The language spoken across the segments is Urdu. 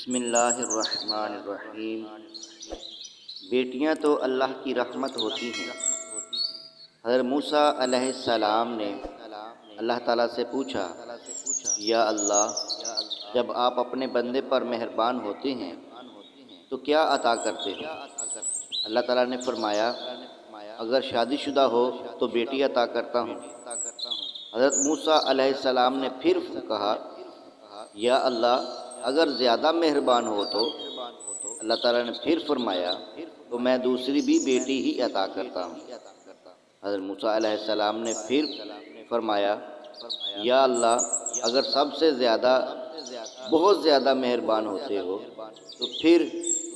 بسم اللہ الرحمن الرحیم۔ بیٹیاں تو اللہ کی رحمت ہوتی ہیں۔ حضرت موسیٰ علیہ السلام نے اللہ تعالیٰ سے پوچھا، یا اللہ، جب آپ اپنے بندے پر مہربان ہوتے ہیں تو کیا عطا کرتے ہو؟ اللہ تعالیٰ نے فرمایا، اگر شادی شدہ ہو تو بیٹی عطا کرتا ہوں۔ حضرت موسیٰ علیہ السلام نے پھر کہا، یا اللہ، اگر زیادہ مہربان ہو تو؟ اللہ تعالیٰ نے پھر فرمایا، تو میں دوسری بھی بیٹی ہی عطا کرتا ہوں۔ حضرت موسیٰ علیہ السلام نے پھر فرمایا، یا اللہ، اگر سب سے زیادہ بہت زیادہ مہربان ہوتے ہو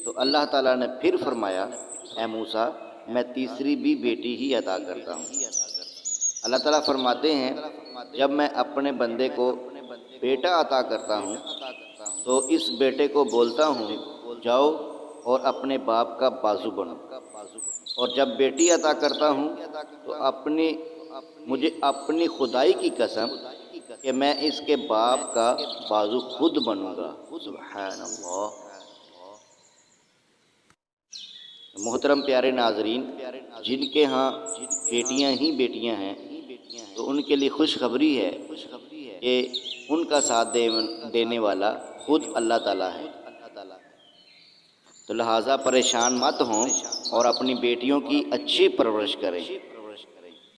تو اللہ تعالیٰ نے پھر فرمایا، اے موسیٰ، میں تیسری بھی بیٹی ہی عطا کرتا ہوں۔ اللہ تعالیٰ فرماتے ہیں، جب میں اپنے بندے کو بیٹا عطا کرتا ہوں تو اس بیٹے کو بولتا ہوں، جاؤ اور اپنے باپ کا بازو بنو، اور جب بیٹی عطا کرتا ہوں تو مجھے اپنی خدائی کی قسم کہ میں اس کے باپ کا بازو خود بنوں گا۔ سبحان اللہ۔ محترم پیارے ناظرین، جن کے ہاں بیٹیاں ہی بیٹیاں ہیں تو ان کے لیے خوشخبری ہے کہ ان کا ساتھ دینے والا خود اللہ تعالیٰ ہے۔ تو لہٰذا پریشان مت ہوں اور اپنی بیٹیوں کی اچھی پرورش کریں۔